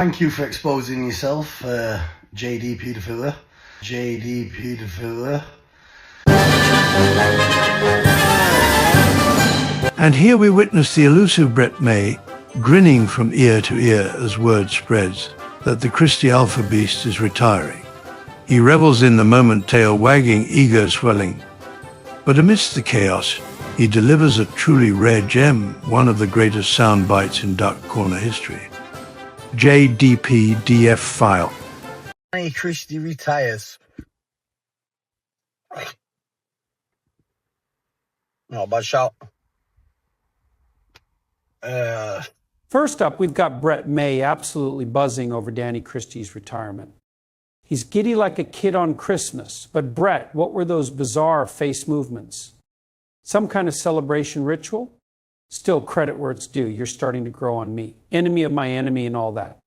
Thank you for exposing yourself, JD Paedophilia. JD Paedophilia. And here we witness the elusive Brett May grinning from ear to ear as word spreads that the Christie Alpha Beast is retiring. He revels in the moment, tail wagging, ego swelling. But amidst the chaos, he delivers a truly rare gem, one of the greatest sound bites in Duck Corner history. JDPDF file. Danny Christie retires. Not a bad shout. First up, we've got Brett May absolutely buzzing over Danny Christie's retirement. He's giddy like a kid on Christmas. But Brett, what were those bizarre face movements? Some kind of celebration ritual? Still, credit where it's due. You're starting to grow on me. Enemy of my enemy and all that.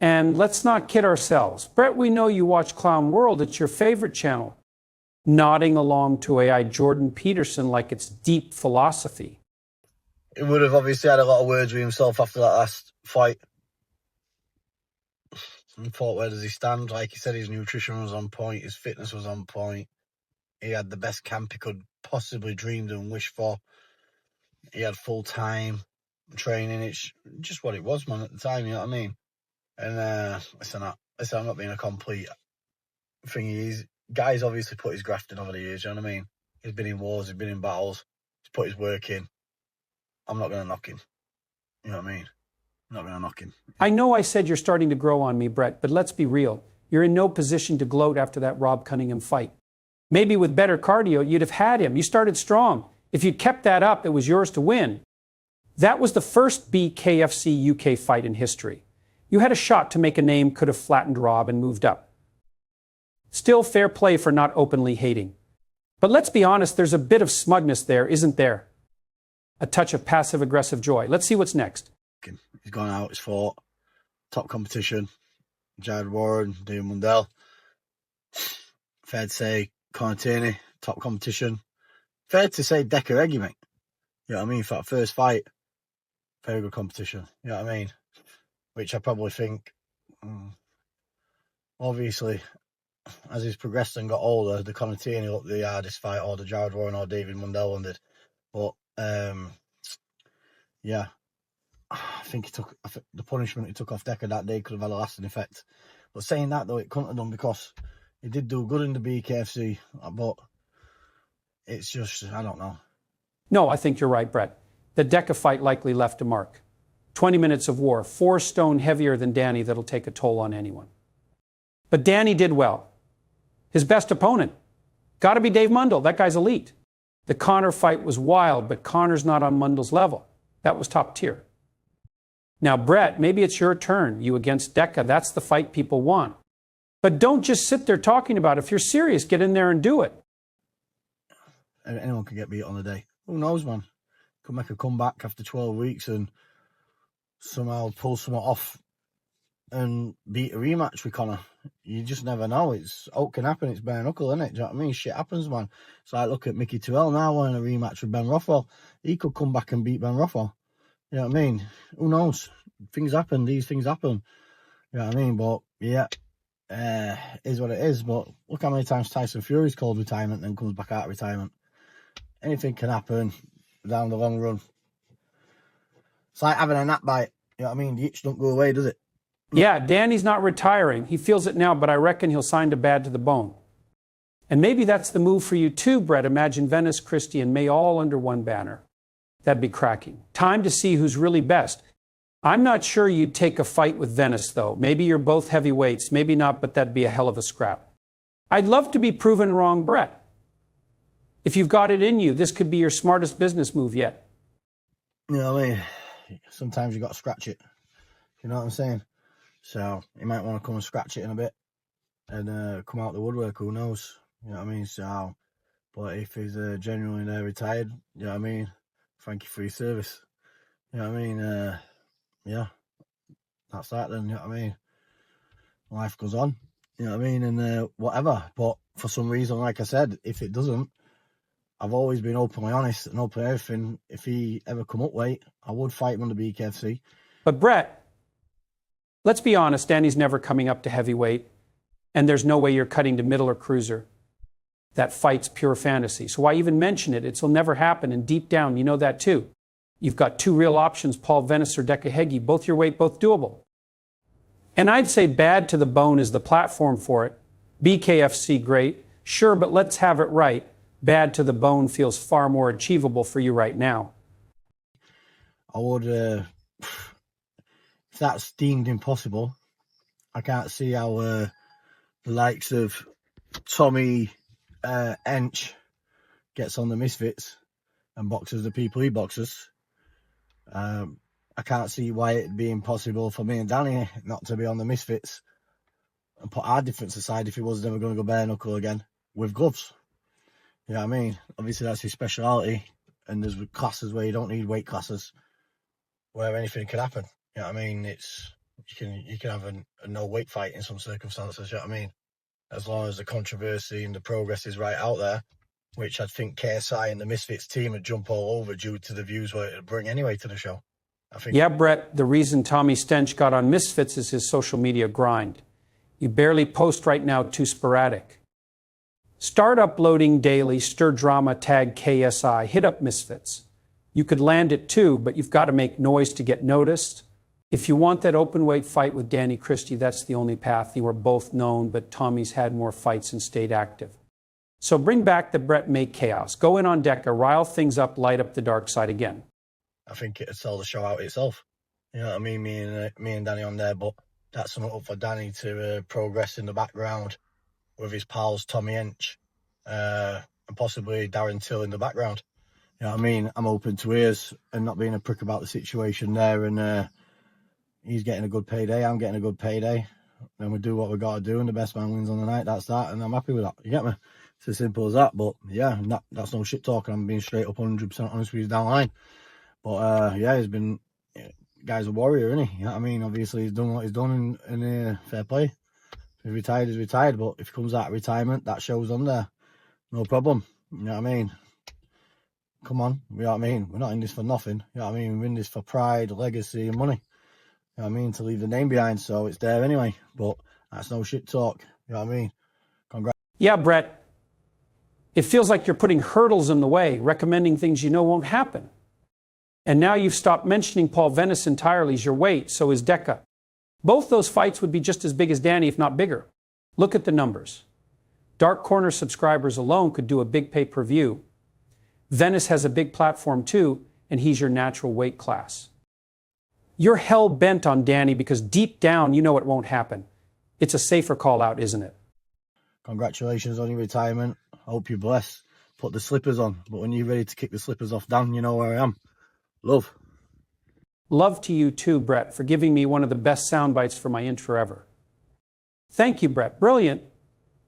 And let's not kid ourselves. Brett, we know you watch Clown World. It's your favorite channel. Nodding along to AI Jordan Peterson like it's deep philosophy. He would have obviously had a lot of words with himself after that last fight. And thought, where does he stand? Like he said, his nutrition was on point, his fitness was on point. He had the best camp he could possibly dreamed and wish for. He had full time training. It's just what it was, man, at the time, you know what I mean? And listen, I'm not being a complete thingy. Guy's obviously put his graft in over the years, you know what I mean? He's been in wars, he's been in battles, he's put his work in. I'm not going to knock him. You know what I mean? I'm not going to knock him. I know I said you're starting to grow on me, Brett, but let's be real. You're in no position to gloat after that Rob Cunningham fight. Maybe with better cardio, you'd have had him. You started strong. If you'd kept that up, it was yours to win. That was the first BKFC UK fight in history. You had a shot to make a name, could have flattened Rob and moved up. Still fair play for not openly hating. But let's be honest, there's a bit of smugness there, isn't there? A touch of passive-aggressive joy. Let's see what's next. He's gone out, he's fought. Top competition. Jared Warren, David Mundell. Fair to say, Conor Tierney, top competition. Fair to say, Decca and Venice, mate. You know what I mean? For that first fight, very good competition. You know what I mean? Which I probably think, obviously, as he's progressed and got older, the Conor Tierney looked the hardest fight, or the Jared Warren or David Mundell one did. But, yeah, I think the punishment he took off Decca that day could have had a lasting effect. But saying that, though, it couldn't have done because he did do good in the BKFC, but it's just, I don't know. No, I think you're right, Brett. The Decca fight likely left a mark. 20 minutes of war, 4 stone heavier than Danny that'll take a toll on anyone. But Danny did well. His best opponent, got to be Dave Mundell. That guy's elite. The Conor fight was wild, but Conor's not on Mundell's level. That was top tier. Now, Brett, maybe it's your turn. You against Decca, that's the fight people want. But don't just sit there talking about it. If you're serious, get in there and do it. Anyone can get beat on the day. Who knows, man? Could make a comeback after 12 weeks and somehow pull something off and beat a rematch with Conor. You just never know. It's all can happen. It's bare knuckle, isn't it? Do you know what I mean? Shit happens, man. It's like, look at Mickey Terrell now wanting a rematch with Ben Rothwell. He could come back and beat Ben Rothwell. You know what I mean? Who knows? Things happen. These things happen. You know what I mean? But, yeah, is what it is. But look how many times Tyson Fury's called retirement and then comes back out of retirement. Anything can happen down the long run. It's like having a gnat bite. You know what I mean? The itch don't go away, does it? Yeah, Danny's not retiring. He feels it now, but I reckon he'll sign to bad to the bone. And maybe that's the move for you too, Brett. Imagine Venis, Christie, and May all under one banner. That'd be cracking. Time to see who's really best. I'm not sure you'd take a fight with Venis, though. Maybe you're both heavyweights. Maybe not, but that'd be a hell of a scrap. I'd love to be proven wrong, Brett. If you've got it in you, this could be your smartest business move yet. You know what I mean? Sometimes you got to scratch it. You know what I'm saying? So you might want to come and scratch it in a bit and come out the woodwork. Who knows? You know what I mean? So, but if he's genuinely retired, you know what I mean? Thank you for your service. You know what I mean? Yeah, that's that then. You know what I mean? Life goes on. You know what I mean? And whatever. But for some reason, like I said, if it doesn't, I've always been openly honest and open everything. If he ever come up weight, I would fight him on the BKFC. But Brett, Let's be honest, Danny's never coming up to heavyweight, and there's no way you're cutting to middle or cruiser. That fight's pure fantasy. So why even mention it? It'll never happen, and deep down, you know that too. You've got two real options, Paul Venis or Decca and Venice, both your weight, both doable. And I'd say Bad to the Bone is the platform for it. BKFC, great. Sure, but let's have it right. Bad to the Bone feels far more achievable for you right now. I would, if that's deemed impossible, I can't see how the likes of Tommy Ench gets on the Misfits and boxes the people he boxes. I can't see why it'd be impossible for me and Danny not to be on the Misfits and put our difference aside if he was never going to go bare knuckle again with gloves. You know what I mean? Obviously, that's his speciality, and there's classes where you don't need weight classes where anything can happen. You know what I mean? You can have a no weight fight in some circumstances. You know what I mean? As long as the controversy and the progress is right out there, which I think KSI and the Misfits team would jump all over due to the views what it would bring anyway to the show. I think. Yeah, Brett, the reason Tommy Stench got on Misfits is his social media grind. You barely post right now, too sporadic. Start uploading daily, stir drama, tag KSI, hit up Misfits. You could land it too, but you've got to make noise to get noticed. If you want that open weight fight with Danny Christie, that's the only path. You are both known, but Tommy's had more fights and stayed active. So bring back the Brett May chaos. Go in on Decca, rile things up, light up the dark side again. I think it'd sell the show out itself. You know what I mean? Me and Danny on there, but that's something up for Danny to progress in the background with his pals Tommy Ench and possibly Darren Till in the background. You know what I mean? I'm open to ears and not being a prick about the situation there, and he's getting a good payday, I'm getting a good payday, and we do what we got to do, and the best man wins on the night. That's that, and I'm happy with that. You get me? It's as simple as that. But yeah, that's no shit talking. I'm being straight up 100% honest with you down the line. But yeah, guy's a warrior, isn't he? You know what I mean? Obviously, he's done what he's done in fair play. If he's retired, he's retired. But if he comes out of retirement, that show's on there. No problem. You know what I mean? Come on. You know what I mean? We're not in this for nothing. You know what I mean? We're in this for pride, legacy, and money. You know what I mean? To leave the name behind, so it's there anyway. But that's no shit talk. You know what I mean? Congrats. Yeah, Brett. It feels like you're putting hurdles in the way, recommending things you know won't happen. And now you've stopped mentioning Paul Venis entirely. He's your weight, so is Decca. Both those fights would be just as big as Danny, if not bigger. Look at the numbers. Dark Corner subscribers alone could do a big pay-per-view. Venis has a big platform too, and he's your natural weight class. You're hell-bent on Danny because deep down you know it won't happen. It's a safer call-out, isn't it? Congratulations on your retirement. I hope you're blessed. Put the slippers on, but when you're ready to kick the slippers off, Dan, you know where I am. Love. Love to you too, Brett, for giving me one of the best sound bites for my intro ever. Thank you, Brett. Brilliant.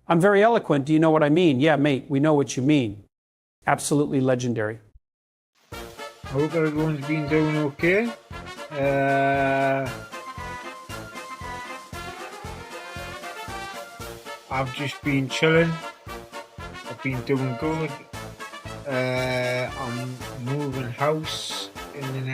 I'm very eloquent. Do you know what I mean? Yeah, mate, we know what you mean. Absolutely legendary. I hope everyone's been doing okay. I've just been chilling. I've been doing good. I'm moving house in the next